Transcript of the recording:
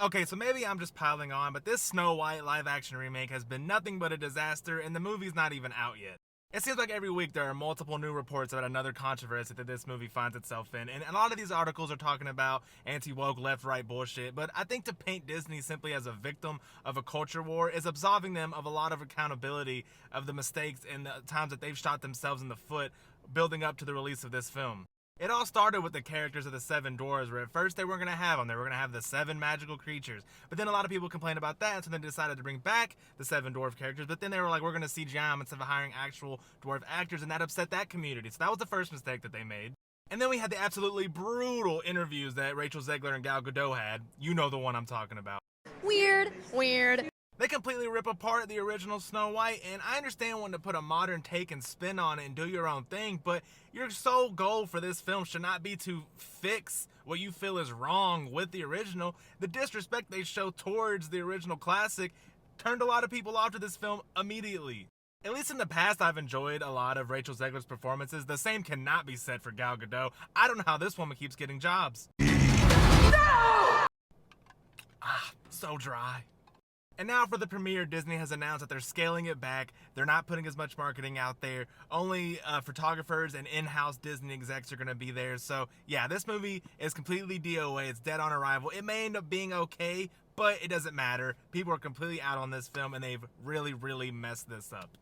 Okay, so maybe I'm just piling on, but this Snow White live-action remake has been nothing but a disaster, and the movie's not even out yet. It seems like every week there are multiple new reports about another controversy that this movie finds itself in, and a lot of these articles are talking about anti-woke, left-right bullshit, but I think to paint Disney simply as a victim of a culture war is absolving them of a lot of accountability of the mistakes and the times that they've shot themselves in the foot building up to the release of this film. It all started with the characters of the Seven Dwarves, where at first they weren't going to have them. They were going to have the seven magical creatures. But then a lot of people complained about that, so they decided to bring back the seven dwarf characters. But then they were like, we're going to CGI them instead of hiring actual dwarf actors, and that upset that community. So that was the first mistake that they made. And then we had the absolutely brutal interviews that Rachel Zegler and Gal Gadot had. You know the one I'm talking about. Weird. They completely rip apart the original Snow White, and I understand wanting to put a modern take and spin on it and do your own thing, but your sole goal for this film should not be to fix what you feel is wrong with the original. The disrespect they show towards the original classic turned a lot of people off to this film immediately. At least in the past, I've enjoyed a lot of Rachel Zegler's performances. The same cannot be said for Gal Gadot. I don't know how this woman keeps getting jobs. No! So dry. And now for the premiere, Disney has announced that they're scaling it back. They're not putting as much marketing out there. Only photographers and in-house Disney execs are going to be there. So yeah, this movie is completely DOA. It's dead on arrival. It may end up being okay, but it doesn't matter. People are completely out on this film, and they've really, really messed this up.